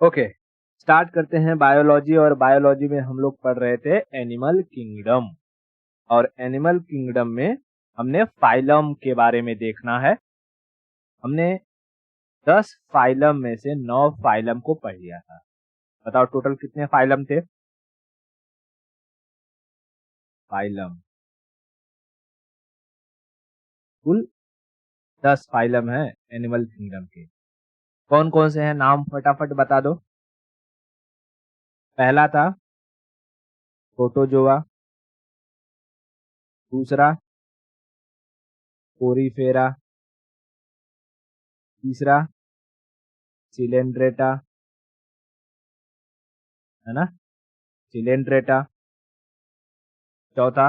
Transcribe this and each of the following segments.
Okay, start करते हैं biology. और बायोलॉजी में हम लोग पढ़ रहे थे एनिमल किंगडम। और एनिमल किंगडम में हमने फाइलम के बारे में देखना है। हमने 10 फाइलम में से 9 फाइलम को पढ़ लिया था। बताओ टोटल कितने फाइलम थे? फाइलम कुल 10 फाइलम है एनिमल किंगडम के। कौन कौन से हैं नाम फटाफट बता दो। पहला था प्रोटोजोआ, दूसरा पोरीफेरा, तीसरा सिलेंड्रेटा, है ना, सिलेंड्रेटा। चौथा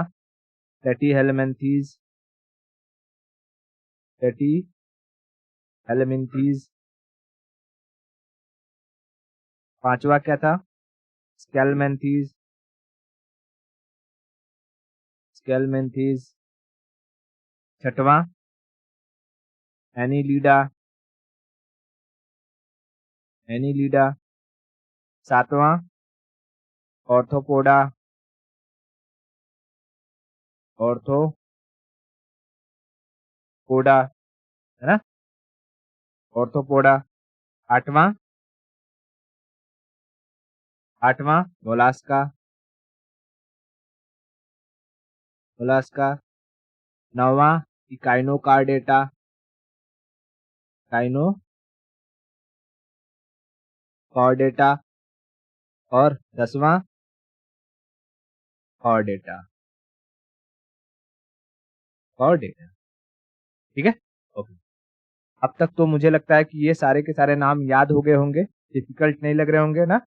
प्लेटीहेल्मिन्थीज, प्लेटीहेल्मिन्थीज। पांचवा क्या था? स्केलमेंथीज, स्केलमेंथीज। छठवां एनीलिडा, एनीलिडा। सातवां ऑर्थोपोडा, ऑर्थोपोडा, है ना, ऑर्थोपोडा। आठवां आठवां मोलास्का, मोलास्का। नौवां इकाइनोकार्डेटा, काइनोकॉर्डेटा। और 10वां कॉर्डेटा, कॉर्डेटा। ठीक है, ओके। अब तक तो मुझे लगता है कि ये सारे के सारे नाम याद हो गए होंगे, डिफिकल्ट नहीं लग रहे होंगे ना।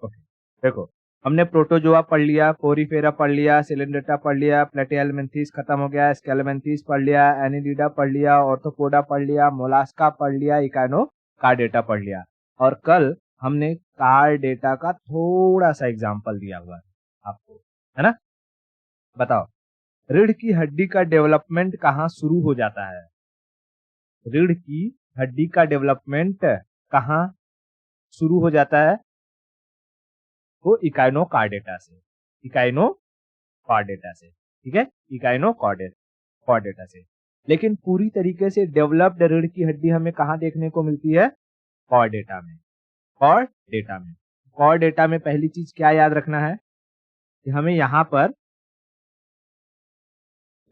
ओके, देखो हमने प्रोटोजोआ पढ़ लिया, पोरीफेरा पढ़ लिया, सिलेंड्रेटा पढ़ लिया, प्लेटीहेल्मिन्थीज खत्म हो गया, स्केलमेंथीज पढ़ लिया, एनीलिडा पढ़ लिया, ऑर्थोपोडा पढ़ लिया, मोलास्का पढ़ लिया, इकाइनोकार्डेटा पढ़ लिया। और कल हमने कार्डेटा का थोड़ा सा एग्जाम्पल दिया हुआ है आपको, है ना। बताओ रीढ़ की हड्डी का डेवलपमेंट कहाँ शुरू हो जाता है? रीढ़ की हड्डी का डेवलपमेंट कहाँ शुरू हो जाता है? वो इकाइनोकार्डेटा से, इकाइनोकार्डेटा से। ठीक है, इकाइनोकार्डेटा से। लेकिन पूरी तरीके से डेवलप्ड रीढ़ की हड्डी हमें कहाँ देखने को मिलती है? कॉर्डेटा में। कॉर्डेटा में, कॉर्डेटा में पहली चीज क्या याद रखना है कि हमें यहाँ पर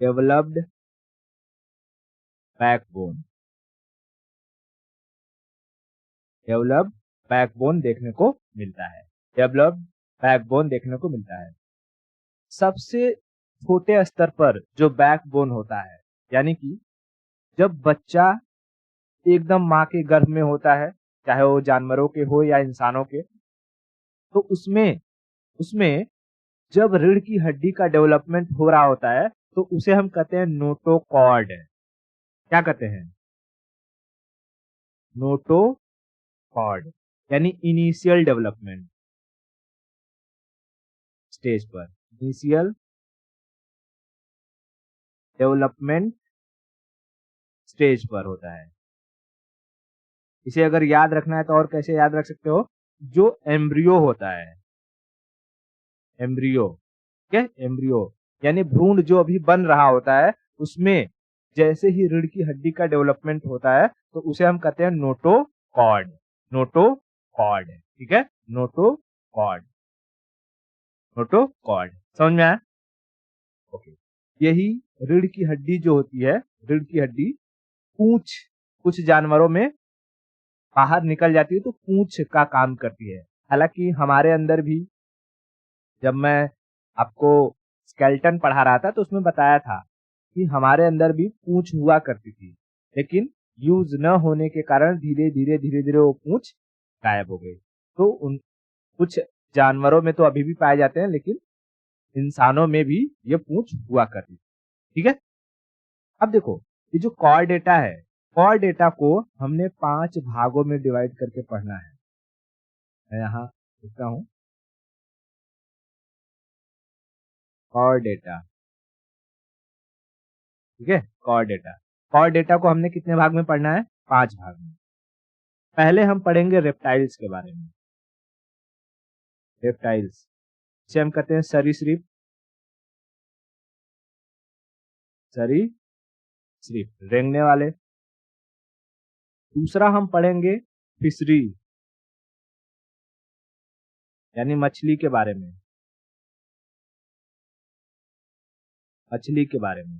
डेवलप्ड बैकबोन, डेवलप्ड बैकबोन देखने को मिलता है। डेवलप्ड बैकबोन देखने को मिलता है। सबसे छोटे स्तर पर जो बैकबोन होता है, यानी कि जब बच्चा एकदम माँ के गर्भ में होता है, चाहे वो जानवरों के हो या इंसानों के, तो उसमें उसमें जब रीढ़ की हड्डी का डेवलपमेंट हो रहा होता है तो उसे हम कहते हैं नोटोकॉर्ड। क्या कहते हैं? नोटोकॉर्ड, यानी इनिशियल डेवलपमेंट स्टेज पर, इनिशियल डेवलपमेंट स्टेज पर होता है। इसे अगर याद रखना है तो और कैसे याद रख सकते हो? जो एम्ब्रियो होता है, एम्ब्रियो, क्या, एम्ब्रियो यानी भ्रूण जो अभी बन रहा होता है, उसमें जैसे ही रीढ़ की हड्डी का डेवलपमेंट होता है तो उसे हम कहते हैं नोटोकॉर्ड, नोटोकॉर्ड। ठीक है, नोटोकॉर्ड, नोटोकॉर्ड। समझ में आया? ओके। यही रीढ़ की हड्डी जो होती है, रीढ़ की हड्डी पूंछ कुछ जानवरों में बाहर निकल जाती है तो पूंछ का काम करती है। हालांकि हमारे अंदर भी, जब मैं आपको स्केलेटन पढ़ा रहा था तो उसमें बताया था कि हमारे अंदर भी पूंछ हुआ करती थी, लेकिन यूज न होने के कारण धीरे धीरे धीरे धीरे वो पूंछ गायब हो गई। तो उन कुछ जानवरों में तो अभी भी पाए जाते हैं, लेकिन इंसानों में भी ये पूंछ हुआ करती थी। ठीक है, अब देखो ये जो कॉर डेटा है, कॉर डेटा को हमने 5 भागों में डिवाइड करके पढ़ना है। मैं यहाँ लिखता हूँ कॉर डेटा। ठीक है, कॉर डेटा, कॉर डेटा को हमने कितने भाग में पढ़ना है? 5 भाग में। पहले हम पढ़ेंगे रेप्टाइल्स के बारे में। रेप्टाइल्स जिसे हम कहते हैं सरीसृप, सरीसृप रेंगने वाले। दूसरा हम पढ़ेंगे फिशरी यानी मछली के बारे में, मछली के बारे में।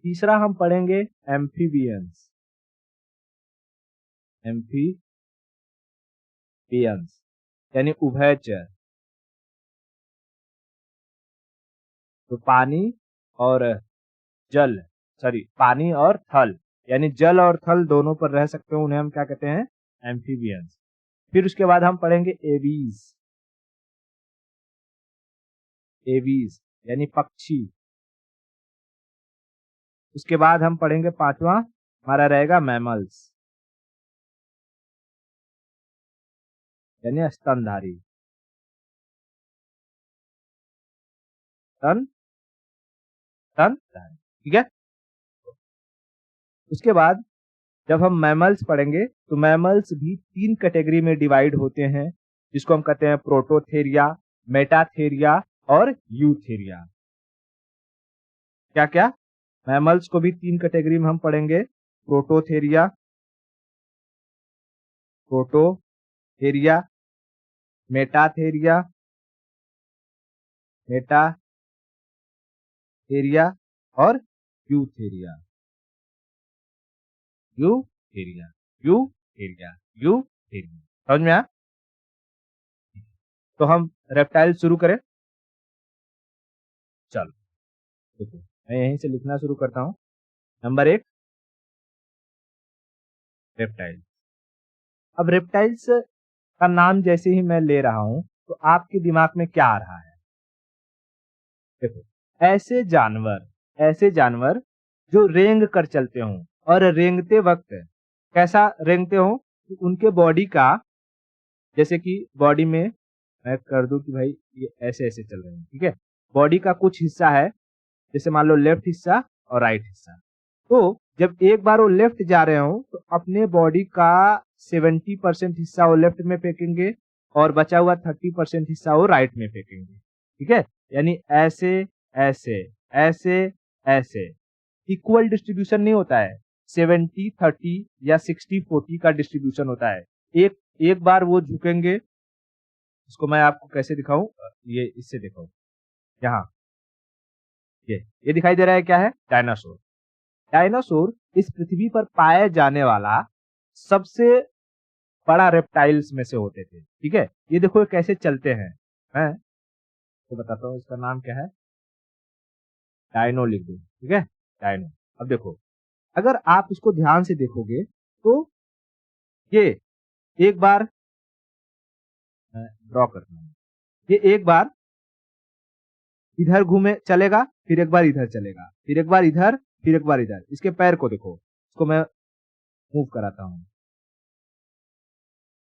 तीसरा हम पढ़ेंगे एम्फीबियंस, एम्फीबियंस यानी उभयचर, तो पानी और जल, पानी और थल यानी जल और थल दोनों पर रह सकते हो, उन्हें हम क्या कहते हैं? एम्फीबियंस। फिर उसके बाद हम पढ़ेंगे एवीज, एवीज यानी पक्षी। उसके बाद हम पढ़ेंगे पांचवा हमारा रहेगा मैमल्स यानी स्तनधारी, स्तनधारी, ठीक है। उसके बाद जब हम मैमल्स पढ़ेंगे तो मैमल्स भी 3 कैटेगरी में डिवाइड होते हैं, जिसको हम कहते हैं प्रोटोथेरिया, मेटाथेरिया और यूथेरिया। क्या क्या? मैमल्स को भी 3 कैटेगरी में हम पढ़ेंगे, प्रोटोथेरिया, मेटाथेरिया, और यूथेरिया, समझ में आया? तो हम रेप्टाइल शुरू करें। चलो देखो, मैं यहीं से लिखना शुरू करता हूं। Number 1 reptile. अब रेप्टाइल्स का नाम जैसे ही मैं ले रहा हूं तो आपके दिमाग में क्या आ रहा है? देखो, ऐसे जानवर जो रेंग कर चलते हों, और रेंगते वक्त कैसा रेंगते हों कि उनके बॉडी का, जैसे कि बॉडी में मैं कर दूं कि भाई ये ऐसे ऐसे चल रहे हैं, ठीक है। बॉडी का कुछ हिस्सा है, जैसे मान लो लेफ्ट हिस्सा और राइट हिस्सा। तो जब एक बार वो लेफ्ट जा रहे हो तो अपने बॉडी का 70% हिस्सा वो लेफ्ट में फेंकेंगे और बचा हुआ 30% हिस्सा वो राइट में फेंकेंगे, ठीक है। यानी ऐसे ऐसे ऐसे ऐसे, इक्वल डिस्ट्रीब्यूशन नहीं होता है, 70-30 या 60-40 का डिस्ट्रीब्यूशन होता है। एक बार वो झुकेंगे, इसको मैं आपको कैसे दिखाऊं, ये इससे देखो, यहाँ ये दिखाई दे रहा है, क्या है? डायनासोर। डायनासोर इस पृथ्वी पर पाया जाने वाला सबसे बड़ा रेप्टाइल्स में से होते थे, ठीक है। ये देखो ये कैसे चलते हैं, मैं तो बताता हूँ, इसका नाम क्या है? डायनो लिख दो, ठीक है, डायनो। अब देखो, अगर आप इसको ध्यान से देखोगे तो ये एक बार, मैं ड्रॉ करता हूँ, ये एक बार इधर घूमे चलेगा, फिर एक बार इधर चलेगा, फिर एक बार इधर, फिर एक बार इधर। इसके पैर को देखो, इसको मैं मूव कराता हूँ,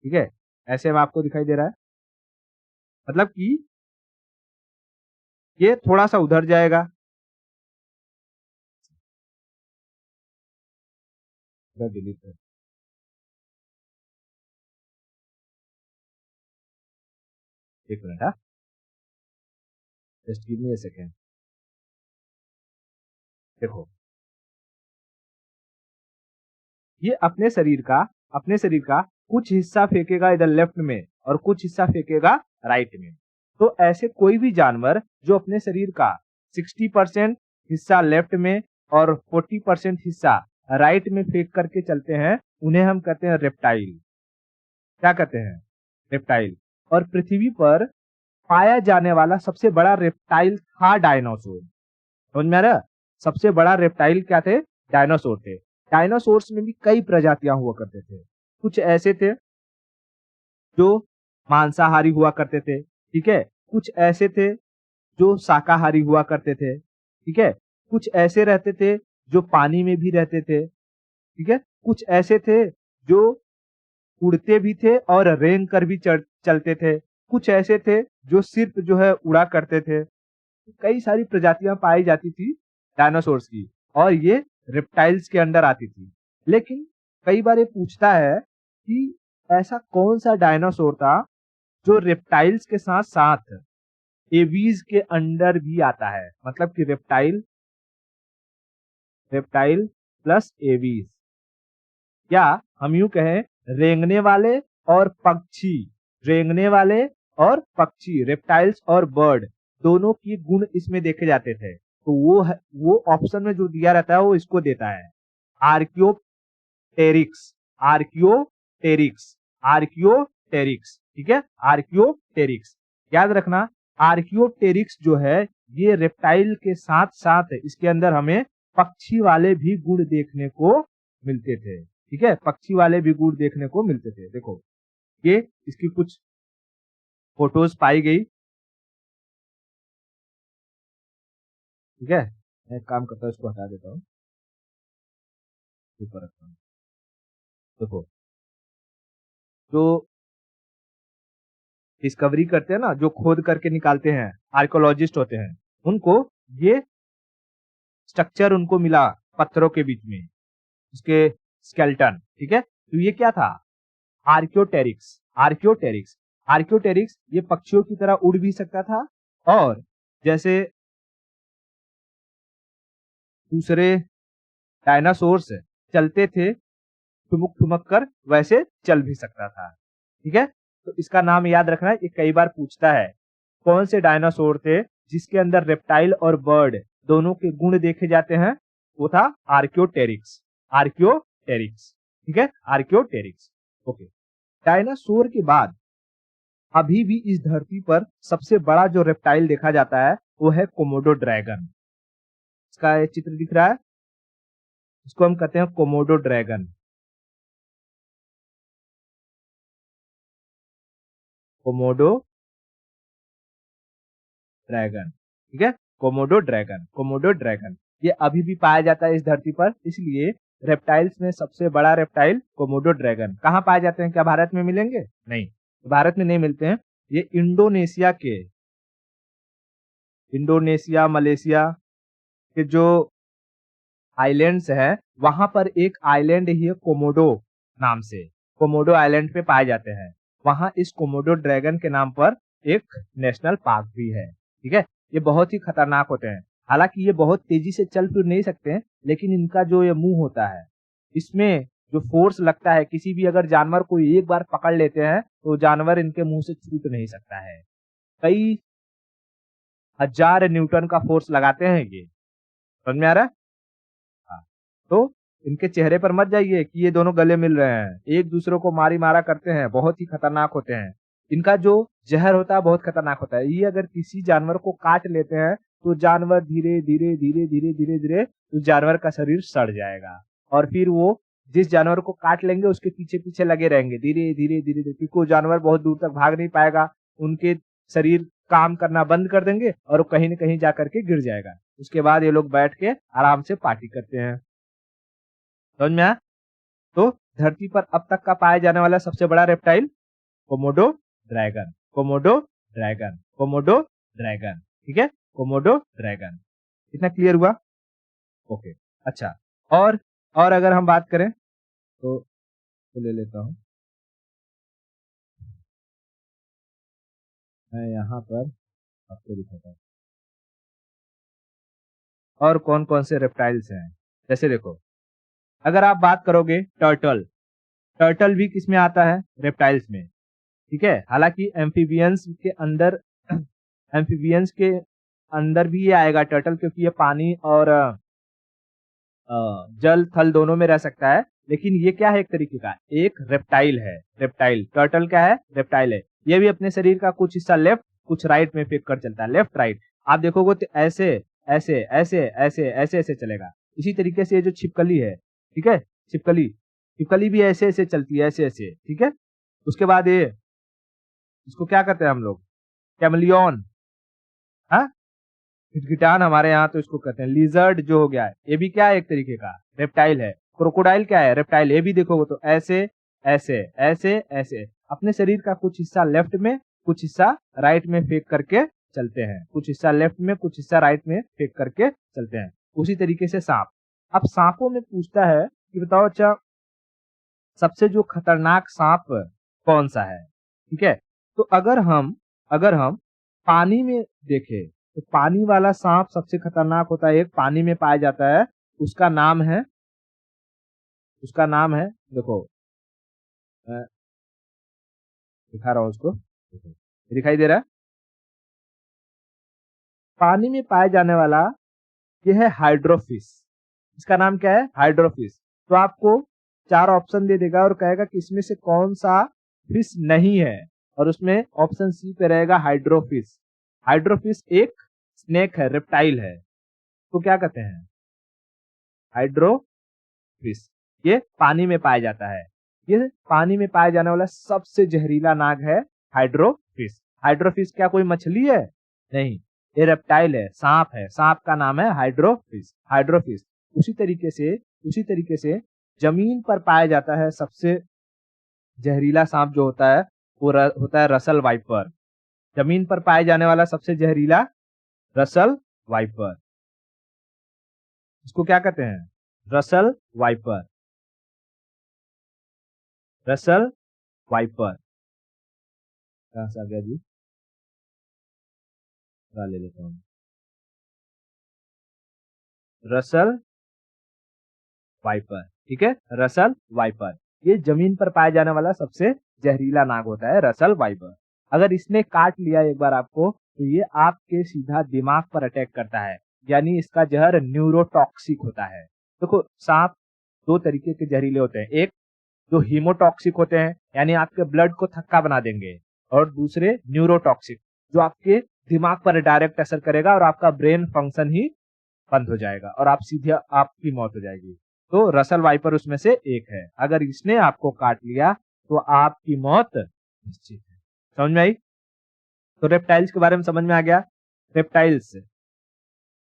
ठीक है, ऐसे में आपको दिखाई दे रहा है। मतलब कि ये थोड़ा सा उधर जाएगा, डिलीट कर, एक मिनट, हाँ, just give me a second. देखो, ये अपने शरीर का कुछ हिस्सा फेंकेगा इधर लेफ्ट में और कुछ हिस्सा फेंकेगा राइट में। तो ऐसे कोई भी जानवर जो अपने शरीर का 60% हिस्सा लेफ्ट में और 40% हिस्सा राइट में फेंक करके चलते हैं, उन्हें हम कहते हैं रेप्टाइल। क्या कहते हैं? रेप्टाइल। और पृथ्वी पर पाया जाने वाला सबसे बड़ा रेप्टाइल था डायनासोर। समझ में आ रहा है? सबसे बड़ा रेप्टाइल क्या थे? डायनासोर थे। डायनासोर्स में भी कई प्रजातियां हुआ करते थे। कुछ ऐसे थे जो मांसाहारी हुआ करते थे, ठीक है। कुछ ऐसे थे जो शाकाहारी हुआ करते थे, ठीक है। कुछ ऐसे रहते थे जो पानी में भी रहते थे, ठीक है। कुछ ऐसे थे जो उड़ते भी थे और रेंग कर भी चलते थे। कुछ ऐसे थे जो सिर्फ जो है उड़ा करते थे। कई सारी प्रजातियां पाई जाती थी डायनासोर्स की, और ये रेप्टाइल्स के अंडर आती थी। लेकिन कई बार ये पूछता है कि ऐसा कौन सा डायनासोर था जो रेप्टाइल्स के साथ साथ एवीज के अंडर भी आता है, मतलब कि रेप्टाइल प्लस एवीज, या हम यूं कहें रेंगने वाले और पक्षी, रेंगने वाले और पक्षी, रेप्टाइल्स और बर्ड दोनों की गुण इसमें देखे जाते थे। तो वो ऑप्शन में जो दिया रहता है वो इसको देता है, आर्कियोप्टेरिक्स, आर्कियोप्टेरिक्स, आर्कियोप्टेरिक्स, ठीक है, आर्कियोप्टेरिक्स। याद रखना आर्कियोप्टेरिक्स जो है ये रेप्टाइल के साथ साथ इसके अंदर हमें पक्षी वाले भी गुण देखने को मिलते थे, ठीक है, पक्षी वाले भी गुण देखने को मिलते थे। देखो ये इसकी कुछ फोटोज पाई गई, ठीक है, मैं एक काम करता हूँ इसको हटा देता हूँ, ऊपर रखता हूँ। देखो जो डिस्कवरी करते हैं ना, जो खोद करके निकालते हैं, आर्कोलॉजिस्ट होते हैं, उनको ये स्ट्रक्चर उनको मिला पत्थरों के बीच में, उसके स्केलेटन, ठीक है। तो ये क्या था, आर्कियोटेरिक्स, आर्कियोटेरिक्स, आर्कियोटेरिक्स ये पक्षियों की तरह उड़ भी सकता था, और जैसे दूसरे डायनासोर्स चलते थे ठुमक ठुमक कर, वैसे चल भी सकता था, ठीक है। तो इसका नाम याद रखना, ये कई बार पूछता है कौन से डायनासोर थे जिसके अंदर रेप्टाइल और बर्ड दोनों के गुण देखे जाते हैं, वो था आर्कियोटेरिक्स, आर्कियोटेरिक्स, ठीक है, आर्कियोटेरिक्स। ओके, डायनासोर के बाद अभी भी इस धरती पर सबसे बड़ा जो रेप्टाइल देखा जाता है वो है कोमोडो ड्रैगन। इसका ये चित्र दिख रहा है, इसको हम कहते हैं कोमोडो ड्रैगन, कोमोडो ड्रैगन, ठीक है, कोमोडो ड्रैगन, कोमोडो ड्रैगन ये अभी भी पाया जाता है इस धरती पर, इसलिए रेप्टाइल्स में सबसे बड़ा रेप्टाइल कोमोडो ड्रैगन। कहाँ पाए जाते हैं, क्या भारत में मिलेंगे? नहीं, भारत में नहीं मिलते हैं। ये इंडोनेशिया के, इंडोनेशिया मलेशिया के जो आइलैंड्स हैं वहां पर एक आइलैंड ही है कोमोडो नाम से, कोमोडो आइलैंड पे पाए जाते हैं। वहां इस कोमोडो ड्रैगन के नाम पर एक नेशनल पार्क भी है, ठीक है। ये बहुत ही खतरनाक होते हैं, हालांकि ये बहुत तेजी से चल फिर नहीं सकते हैं, लेकिन इनका जो ये मुंह होता है इसमें जो फोर्स लगता है, किसी भी अगर जानवर को एक बार पकड़ लेते हैं तो जानवर इनके मुंह से छूट नहीं सकता है। कई हजार न्यूटन का फोर्स लगाते हैं ये, समझ में आ रहा है? हाँ। तो इनके चेहरे पर मत जाइए कि ये दोनों गले मिल रहे हैं, एक दूसरे को मारी मारा करते हैं, बहुत ही खतरनाक होते हैं। इनका जो जहर होता है बहुत खतरनाक होता है, ये अगर किसी जानवर को काट लेते हैं तो जानवर धीरे धीरे धीरे धीरे धीरे धीरे उस जानवर का शरीर सड़ जाएगा, और फिर वो जिस जानवर को काट लेंगे उसके पीछे पीछे लगे रहेंगे धीरे धीरे धीरे धीरे, क्योंकि वो जानवर बहुत दूर तक भाग नहीं पाएगा, उनके शरीर काम करना बंद कर देंगे और वो कहीं न कहीं जा करके गिर जाएगा। उसके बाद ये लोग बैठ के आराम से पार्टी करते हैं, समझ में आया? तो धरती पर अब तक का पाया जाने वाला सबसे बड़ा reptile Komodo dragon, Komodo dragon, Komodo dragon, ठीक है, कोमोडो ड्रैगन। इतना क्लियर हुआ? ओके, अच्छा, और अगर हम बात करें तो ले लेता हूं मैं यहाँ पर आपको दिखाता हूँ और कौन कौन से रेप्टाइल्स हैं। जैसे देखो, अगर आप बात करोगे टर्टल, टर्टल भी किस में आता है, रेप्टाइल्स में, ठीक है। हालांकि एम्फीबियंस के अंदर एम्फीबियंस के अंदर भी ये आएगा टर्टल, क्योंकि ये पानी और जल थल दोनों में रह सकता है, लेकिन ये क्या है, एक तरीके का एक रेप्टाइल है। रेप्टाइल, टर्टल क्या है, रेप्टाइल है। ये भी अपने शरीर का कुछ हिस्सा लेफ्ट कुछ राइट में फेंक कर चलता है, लेफ्ट राइट। आप देखोगे तो ऐसे ऐसे ऐसे ऐसे ऐसे ऐसे चलेगा। इसी तरीके से ये जो छिपकली है, ठीक है, छिपकली, छिपकली भी ऐसे ऐसे चलती है, ऐसे ऐसे, ठीक है। उसके बाद ये इसको क्या कहते हैं हम लोग, कैमलियन, हाँ, गिटान हमारे यहाँ तो इसको कहते हैं। लिजर्ड जो हो गया है ये भी क्या है, एक तरीके का रेप्टाइल है। क्रोकोडाइल क्या है, रेप्टाइल। ये भी देखोगे तो ऐसे ऐसे ऐसे ऐसे अपने शरीर का कुछ हिस्सा लेफ्ट में कुछ हिस्सा राइट में फेंक करके चलते हैं, कुछ हिस्सा लेफ्ट में कुछ हिस्सा राइट में फेंक करके चलते हैं। उसी तरीके से सांप। अब सांपों में पूछता है कि बताओ अच्छा, सबसे जो खतरनाक सांप कौन सा है, ठीक है। तो अगर हम पानी में देखें तो पानी वाला सांप सबसे खतरनाक होता है, एक पानी में पाया जाता है, उसका नाम है देखो, मैं दिखा रहा हूँ उसको, देखो, दिखाई दे रहा है। पानी में पाया जाने वाला ये है हाइड्रोफिश। इसका नाम क्या है? हाइड्रोफिश। तो आपको 4 ऑप्शन दे देगा और कहेगा कि इसमें से कौन सा फिश नहीं है, और उसमें ऑप्शन सी पे रहेगा हाइड्रोफिश। हाइड्रोफिश एक स्नेक है, रेप्टाइल है, तो क्या कहते हैं? हाइड्रोफिश। ये पानी में पाया जाता है, ये पानी में पाया जाने वाला सबसे जहरीला नाग है हाइड्रोफिश। हाइड्रोफिश क्या कोई मछली है? नहीं, ये रेप्टाइल है, सांप है, सांप का नाम है हाइड्रोफिश। हाइड्रोफिश। उसी तरीके से जमीन पर पाया जाता है सबसे जहरीला सांप जो होता है वो होता है रसल वाइपर। जमीन पर पाए जाने वाला सबसे जहरीला रसल वाइपर, इसको क्या कहते हैं? Russell viper. रसल वाइपर कहां से आ गया जी? ले लेता हूं। रसल वाइपर, ठीक है, रसल वाइपर। ये जमीन पर पाया जाने वाला सबसे जहरीला नाग होता है रसल वाइपर। अगर इसने काट लिया एक बार आपको तो ये आपके सीधा दिमाग पर अटैक करता है, यानी इसका जहर न्यूरोटॉक्सिक होता है। देखो, सांप 2 तरीके के जहरीले होते हैं, एक जो हीमोटॉक्सिक होते हैं यानी आपके ब्लड को थक्का बना देंगे, और दूसरे न्यूरोटॉक्सिक जो आपके दिमाग पर डायरेक्ट असर करेगा और आपका ब्रेन फंक्शन ही बंद हो जाएगा और आप सीधे आपकी मौत हो जाएगी। तो रसल वाइपर उसमें से एक है। अगर इसने आपको काट लिया तो आपकी मौत निश्चित है। समझ में आई? तो रेप्टाइल्स के बारे में समझ में आ गया। रेप्टाइल्स,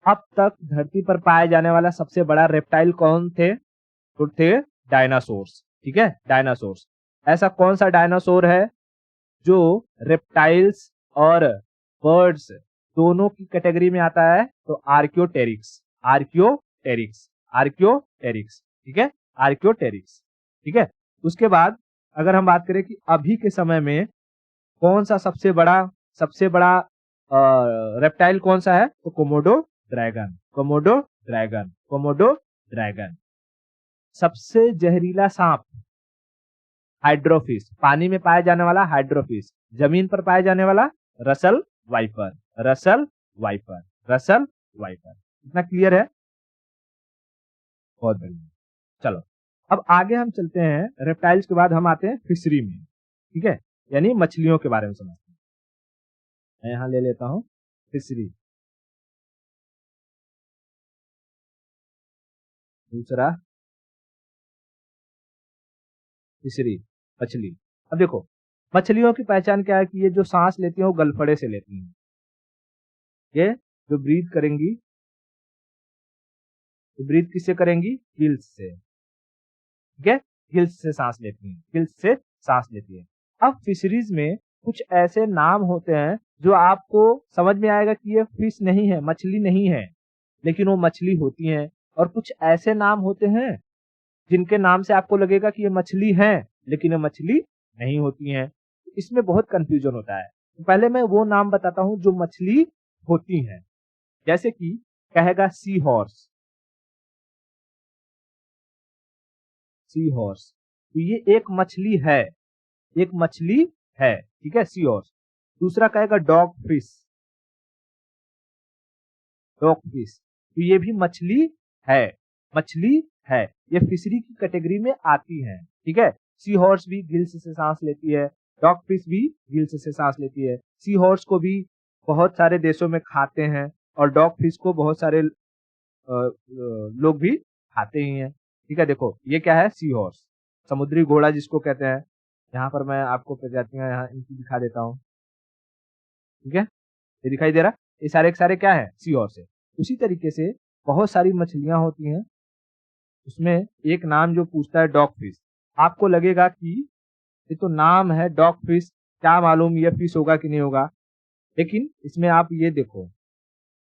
अब तक धरती पर पाए जाने वाला सबसे बड़ा रेप्टाइल कौन थे? तो थे डायनासोर्स, ठीक है, डायनासोर्स। ऐसा कौन सा डायनासोर है जो रेप्टाइल्स और बर्ड्स दोनों की कैटेगरी में आता है? तो आर्कियोटेरिक्स। आर्कियोटेरिक्स, आर्कियोटेरिक्स, ठीक है, आर्कियोटेरिक्स, ठीक है। उसके बाद अगर हम बात करें कि अभी के समय में कौन सा सबसे बड़ा रेप्टाइल कौन सा है? तो Komodo dragon, Komodo dragon, Komodo dragon. सबसे जहरीला सांप हाइड्रोफिश, पानी में पाया जाने वाला हाइड्रोफिश, जमीन पर पाया जाने वाला Russell viper, Russell viper, Russell viper. इतना क्लियर है? बहुत बढ़िया। चलो, अब आगे हम चलते हैं। रेप्टाइल्स के बाद हम आते हैं फिशरी में, ठीक है, यानी मछलियों के बारे में समझते हैं। मैं यहां ले लेता हूं फिशरी। दूसरा फिशरी, मछली। अब देखो, मछलियों की पहचान क्या है कि ये जो सांस लेती है वो गलफड़े से लेती हैं। ये जो ब्रीथ करेंगी, तो ब्रीथ किससे करेंगी? गिल्स से, ठीक है, गिल्स से सांस लेती हैं, गिल्स से सांस लेती है। अब फिशरीज में कुछ ऐसे नाम होते हैं जो आपको समझ में आएगा कि ये फिश नहीं है, मछली नहीं है, लेकिन वो मछली होती हैं। और कुछ ऐसे नाम होते हैं जिनके नाम से आपको लगेगा कि ये मछली है, लेकिन ये मछली नहीं होती हैं। इसमें बहुत कंफ्यूजन होता है। तो पहले मैं वो नाम बताता हूं जो मछली होती हैं। जैसे कि कहेगा सी हॉर्स, सी हॉर्स, तो ये एक मछली है, एक मछली है, ठीक है, सी हॉर्स। दूसरा कहेगा डॉग फिश, डॉग फिश, तो ये भी मछली है, मछली है, ये फिशरी की कैटेगरी में आती है, ठीक है। सी हॉर्स भी गिल्स से सांस लेती है, डॉग फिश भी गिल्स से सांस लेती है। सी हॉर्स को भी बहुत सारे देशों में खाते हैं और डॉग फिश को बहुत सारे लोग भी खाते ही हैं, ठीक है। देखो, ये क्या है? सी हॉर्स, समुद्री घोड़ा जिसको कहते हैं। यहाँ पर मैं आपको प्रजातियां यहाँ इनकी दिखा देता हूँ, ठीक है, ये दिखाई दे रहा है, ये सारे के सारे क्या है? सी हॉर्स है। उसी तरीके से बहुत सारी मछलियां होती हैं, उसमें एक नाम जो पूछता है डॉग फिश। आपको लगेगा कि ये तो नाम है डॉग फिश, क्या मालूम ये फिश होगा कि नहीं होगा, लेकिन इसमें आप ये देखो,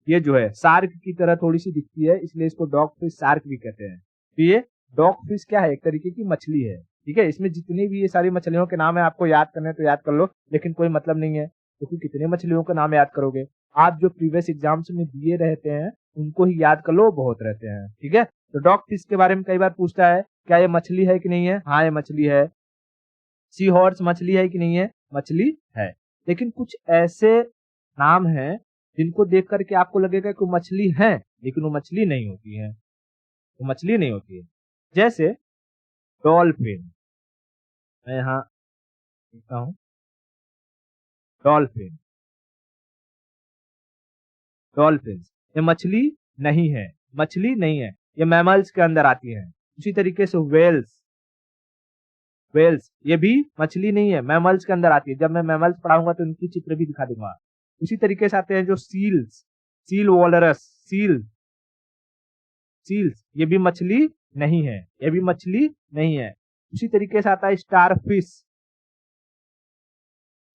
ये जो है शार्क की तरह थोड़ी सी दिखती है, इसलिए इसको डॉग फिश शार्क भी कहते हैं। तो ये डॉग फिश क्या है? एक तरीके की मछली है, ठीक है, इसमें जितनी भी ये सारी मछलियों के नाम है आपको याद करने हैं तो याद कर लो, लेकिन कोई मतलब नहीं है क्योंकि कितने मछलियों के नाम याद करोगे। आप जो प्रीवियस एग्जाम्स में दिए रहते हैं उनको ही याद कर लो, बहुत रहते हैं। ठीक है, तो डॉग फिश के बारे में कई बार पूछता है, क्या ये मछली है कि नहीं है? हाँ, ये मछली है। सी हॉर्स मछली है कि नहीं है? मछली है। लेकिन कुछ ऐसे नाम हैं जिनको देख करके आपको लगेगा कि वो मछली है, लेकिन वो मछली नहीं होती है, वो मछली नहीं होती है। जैसे डॉल्फिन, मैं यहाँ लिखता हूँ डॉल्फिन, डॉल्फिन ये मछली नहीं है, मछली नहीं है, ये मैमल्स के अंदर आती है। उसी तरीके से वेल्स, वेल्स ये भी मछली नहीं है, मैमल्स के अंदर आती है। जब मैं मैमल्स पढ़ाऊंगा तो इनकी चित्र भी दिखा दूंगा। उसी तरीके से आते हैं जो सील्स, सील वॉलरस, सील्स ये भी मछली नहीं है, ये भी मछली नहीं है। उसी तरीके से आता है स्टारफिश,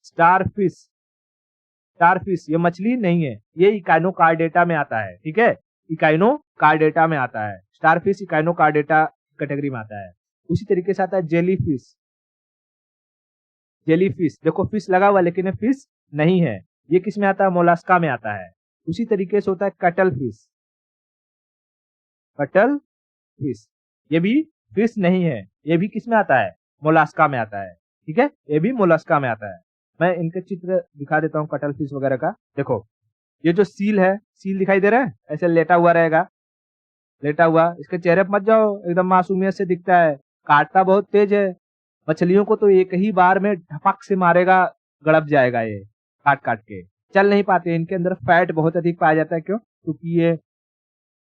स्टारफिश, स्टारफिश ये मछली नहीं है, ये इकाइनोकार्डेटा में आता है। ठीक है, इकाइनोकार्डेटा में आता है, स्टारफिश इकाइनोकार्डेटा कैटेगरी में आता है। उसी तरीके से आता है जेलीफिश, जेलीफिश देखो फिश लगा हुआ लेकिन ये फिश नहीं है, ये किस में आता है? मोलास्का में आता है। उसी तरीके से होता है कटल फिश, कटल फिश ये भी फिश नहीं है, ये भी किस में आता है? मोलास्का में आता है। ठीक है, ये भी मोलास्का में आता है। मैं इनके चित्र दिखा देता हूँ कटल फिश वगैरह का। देखो ये जो सील है, सील दिखाई दे रहा है, ऐसे लेटा हुआ रहेगा, लेटा हुआ। इसके चेहरे पर मत जाओ, एकदम मासूमियत से दिखता है, काटता बहुत तेज है। मछलियों को तो एक ही बार में ढपक से मारेगा, गड़प जाएगा ये काट काट के, चल नहीं पाते। इनके अंदर फैट बहुत अधिक पाया जाता है। क्यों? क्योंकि ये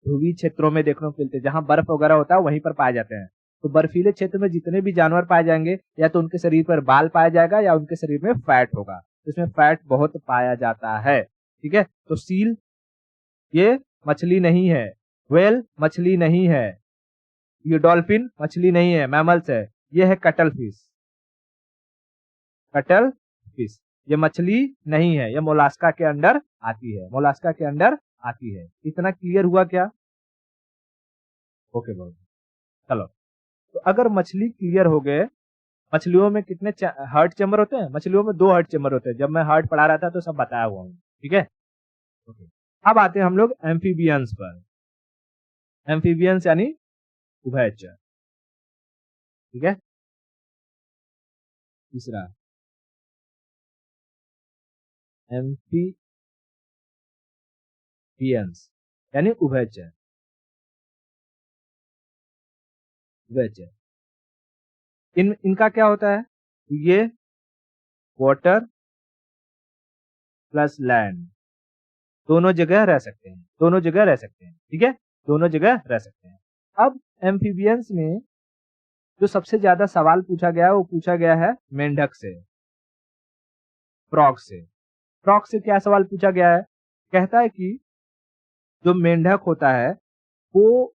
ध्रुवीय क्षेत्रों में देखने को मिलते हैं, जहां बर्फ वगैरह होता है वहीं पर पाए जाते हैं। तो बर्फीले क्षेत्र में जितने भी जानवर पाए जाएंगे, या तो उनके शरीर पर बाल पाया जाएगा या उनके शरीर में फैट होगा, इसमें फैट बहुत पाया जाता है। ठीक है, तो सील ये मछली नहीं है, व्हेल मछली नहीं है, ये डॉल्फिन मछली नहीं है, मैमल्स है। ये है कटल फिश, कटल फिश ये मछली नहीं है, ये मोलास्का के अंडर आती है, मोलास्का के अंडर आती है। इतना क्लियर हुआ क्या? ओके बहुत, चलो। तो अगर मछली क्लियर हो गए, मछलियों में कितने हार्ट चैम्बर होते हैं? मछलियों में 2 हार्ट चैम्बर होते हैं। जब मैं हार्ट पढ़ा रहा था तो सब बताया हुआ हूँ। ठीक है, ओके। अब आते हैं हम लोग एम्फीबियंस पर। एम्फीबियंस यानी उभयचर। ठीक है, तीसरा एम्फीबियंस यानी उभयचर, उभयचर। इनका क्या होता है? ये वाटर प्लस लैंड दोनों जगह रह सकते हैं, दोनों जगह रह सकते हैं। ठीक है, दोनों जगह रह सकते हैं। अब एम्फीबियंस में जो सबसे ज्यादा सवाल पूछा गया है वो पूछा गया है मेंढक से, फ्रॉग से। फ्रॉग से क्या सवाल पूछा गया है? कहता है कि जो मेंढक होता है वो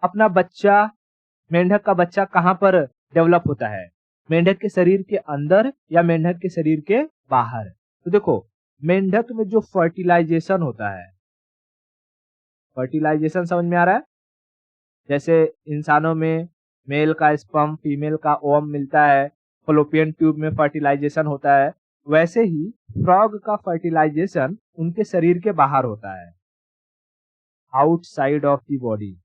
अपना बच्चा, मेंढक का बच्चा कहाँ पर डेवलप होता है? मेंढक के शरीर के अंदर या मेंढक के शरीर के बाहर? तो देखो मेंढक में जो फर्टिलाइजेशन होता है, फर्टिलाइजेशन समझ में आ रहा है? जैसे इंसानों में मेल का स्पर्म फीमेल का ओवम मिलता है, फलोपियन ट्यूब में फर्टिलाइजेशन होता है, वैसे ही फ्रॉग का फर्टिलाइजेशन उनके शरीर के बाहर होता है, outside of the body,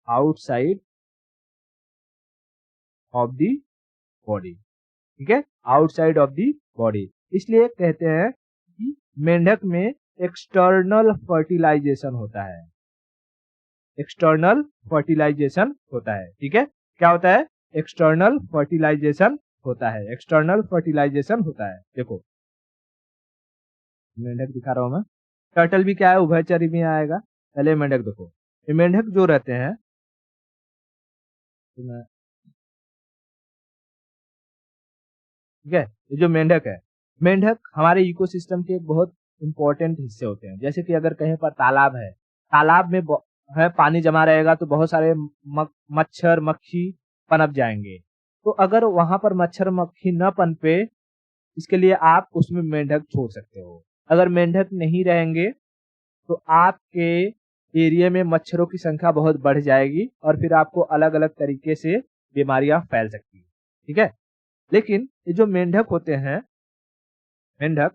outside of the body. ठीक है, आउटसाइड ऑफ द बॉडी। इसलिए कहते हैं कि मेंढक में एक्सटर्नल फर्टिलाइजेशन होता है, एक्सटर्नल फर्टिलाइजेशन होता है। ठीक है, क्या होता है? एक्सटर्नल फर्टिलाइजेशन होता है, एक्सटर्नल फर्टिलाइजेशन होता है। देखो मेंढक दिखा रहा हूं मैं, टर्टल भी क्या है? उभयचरी में आएगा। पहले मेंढक देखो, ये मेंढक जो रहते हैं, ठीक है, ये जो मेंढक है, मेंढक हमारे इकोसिस्टम के एक बहुत इंपॉर्टेंट हिस्से होते हैं। जैसे कि अगर कहीं पर तालाब है, तालाब में है पानी जमा रहेगा तो बहुत सारे मच्छर मक्खी पनप जाएंगे। तो अगर वहां पर मच्छर मक्खी न पनपे, इसके लिए आप उसमें मेंढक छोड़ सकते हो। अगर मेंढक नहीं रहेंगे तो आपके एरिया में मच्छरों की संख्या बहुत बढ़ जाएगी और फिर आपको अलग अलग तरीके से बीमारियां फैल सकती है। ठीक है, लेकिन ये जो मेंढक होते हैं, मेंढक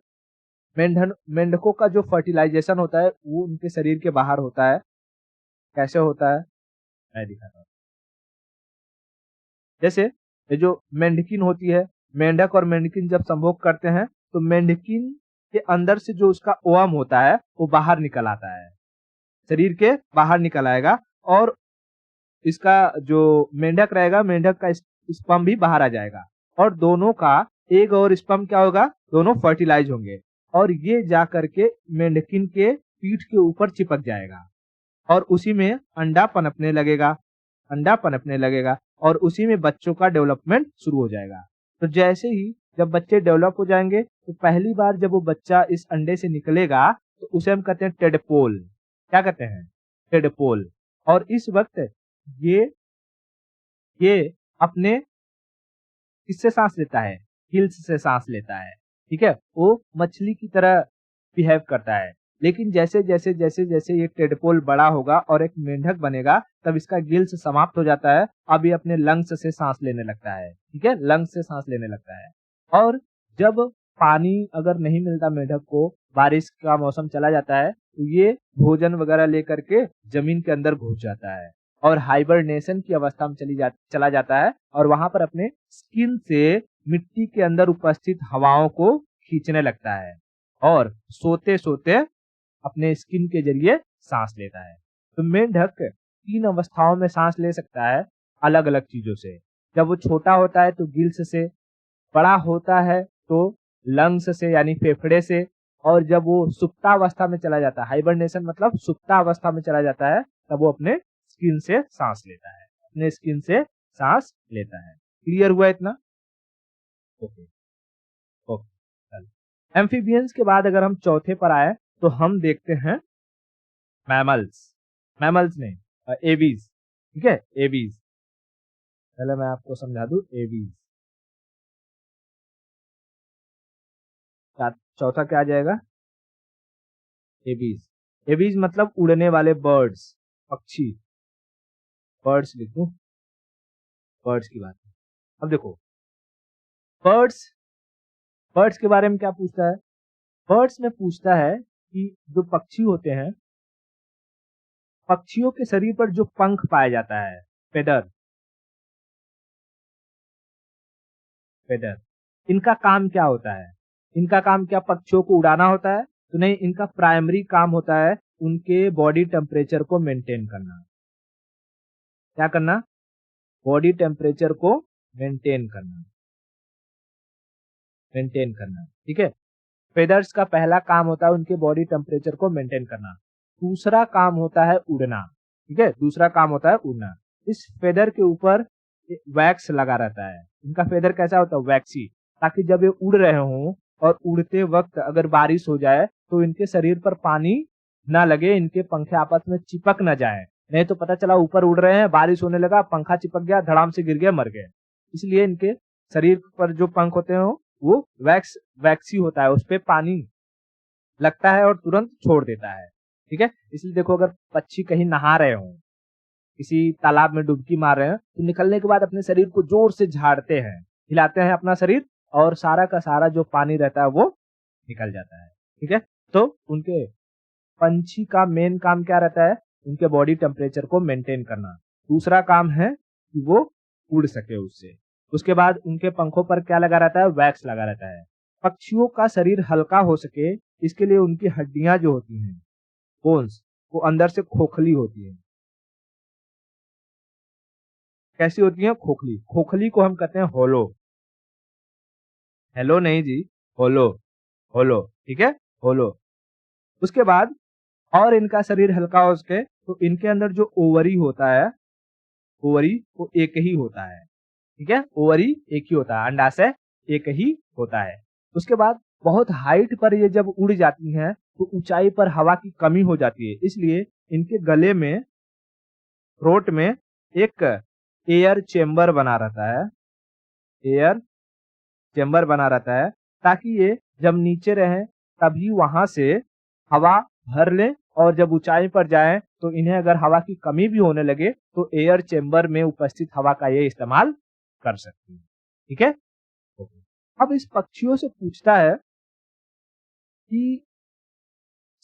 मेंढकों का जो फर्टिलाइजेशन होता है वो उनके शरीर के बाहर होता है। कैसे होता है मैं दिखाता हूँ। जैसे ये जो मेंढकिन होती है, मेंढक और मेंढकिन जब संभोग करते हैं तो मेंढकिन के अंदर से जो उसका ओवम होता है वो बाहर निकल आता है, शरीर के बाहर निकल आएगा और इसका जो मेंढक रहेगा, मेंढक का स्पर्म भी बाहर आ जाएगा और दोनों का एग और स्पर्म क्या होगा, दोनों फर्टिलाइज होंगे और ये जा करके मेंढकिन के पीठ के ऊपर चिपक जाएगा और उसी में अंडा पनपने लगेगा और उसी में बच्चों का डेवलपमेंट शुरू हो जाएगा। तो जैसे ही जब बच्चे डेवलप हो जाएंगे तो पहली बार जब वो बच्चा इस अंडे से निकलेगा तो उसे हम कहते हैं टेडपोल। क्या कहते हैं? टेडपोल। और इस वक्त ये ये अपने किससे सांस लेता है? गिल्स से सांस लेता है। ठीक है, वो मछली की तरह बिहेव करता है। लेकिन जैसे जैसे जैसे जैसे ये टेडपोल बड़ा होगा और एक मेंढक बनेगा तब इसका गिल्स समाप्त हो जाता है। अब ये अपने लंग्स से सांस लेने लगता है। ठीक है, लंग्स से सांस लेने लगता है। और जब पानी अगर नहीं मिलता मेंढक को, बारिश का मौसम चला जाता है तो ये भोजन वगैरह लेकर के जमीन के अंदर घुस जाता है और हाइबरनेशन की अवस्था में चला जाता है और वहां पर अपने स्किन से मिट्टी के अंदर उपस्थित हवाओं को खींचने लगता है और सोते सोते अपने स्किन के जरिए सांस लेता है। तो मेंढक 3 अवस्थाओं में सांस ले सकता है अलग अलग चीजों से। जब वो छोटा होता है तो गिल्स से, बड़ा होता है तो लंग्स से यानी फेफड़े से, और जब वो सुप्तावस्था में चला जाता है, हाइबरनेशन मतलब सुप्तावस्था में चला जाता है, तब वो अपने स्किन से सांस लेता है, अपने स्किन से सांस लेता है। क्लियर हुआ इतना? Okay okay. एम्फीबियंस के बाद अगर हम चौथे पर आए तो हम देखते हैं मैमल्स नहीं, एवीज। ठीक है, एवीज। पहले मैं आपको समझा दूं एवीज। चौथा क्या आ जाएगा? एवीज। एवीज मतलब उड़ने वाले बर्ड्स, पक्षी। बर्ड्स लिख दूं, बर्ड्स की बात है। अब देखो बर्ड्स बर्ड्स के बारे में क्या पूछता है? बर्ड्स में पूछता है कि जो पक्षी होते हैं, पक्षियों के शरीर पर जो पंख पाया जाता है, फेदर, फेदर, इनका काम क्या होता है? इनका काम क्या पक्षियों को उड़ाना होता है? तो नहीं, इनका प्राइमरी काम होता है उनके बॉडी टेम्परेचर को मेंटेन करना। क्या करना? बॉडी टेम्परेचर को मेंटेन करना, मेंटेन करना। ठीक है, फेदर्स का पहला काम होता है उनके बॉडी टेम्परेचर को मेंटेन करना। दूसरा काम होता है उड़ना। ठीक है, दूसरा काम होता है उड़ना। इस फेदर के ऊपर वैक्स लगा रहता है। इनका फेदर कैसा होता है? वैक्सी, ताकि जब ये उड़ रहे हों और उड़ते वक्त अगर बारिश हो जाए तो इनके शरीर पर पानी ना लगे, इनके पंखे आपस में चिपक ना जाए। नहीं तो पता चला ऊपर उड़ रहे हैं, बारिश होने लगा, पंखा चिपक गया, धड़ाम से गिर गए, मर गए। इसलिए इनके शरीर पर जो पंख होते हैं वो वैक्सी होता है, उस पर पानी लगता है और तुरंत छोड़ देता है। ठीक है, इसलिए देखो अगर पक्षी कहीं नहा रहे हो, किसी तालाब में डुबकी मार रहे हैं, तो निकलने के बाद अपने शरीर को जोर से झाड़ते हैं, हिलाते हैं अपना शरीर और सारा का सारा जो पानी रहता है वो निकल जाता है। ठीक है, तो उनके पंछी का मेन काम क्या रहता है? उनके बॉडी टेम्परेचर को मेंटेन करना। दूसरा काम है कि वो उड़ सके उससे। उसके बाद उनके पंखों पर क्या लगा रहता है? वैक्स लगा रहता है। पक्षियों का शरीर हल्का हो सके इसके लिए उनकी हड्डियां जो होती हैं, बोन्स, वो अंदर से खोखली होती है। कैसी होती है? खोखली। खोखली को हम कहते हैं होलो। हेलो नहीं जी, होलो, होलो। ठीक है, होलो। उसके बाद और इनका शरीर हल्का हो सके तो इनके अंदर जो ओवरी होता है, ओवरी वो एक ही होता है। ठीक है, ओवरी एक ही होता है, अंडाशय एक ही होता है। उसके बाद बहुत हाइट पर ये जब उड़ जाती हैं तो ऊंचाई पर हवा की कमी हो जाती है, इसलिए इनके गले में, थ्रोट में एक एयर चेम्बर बना रहता है, एयर चेम्बर बना रहता है, ताकि ये जब नीचे रहे तभी वहां से हवा भर ले और जब ऊंचाई पर जाएं तो इन्हें अगर हवा की कमी भी होने लगे तो एयर चेंबर में उपस्थित हवा का ये इस्तेमाल कर सकती है। ठीक है। अब इस पक्षियों से पूछता है कि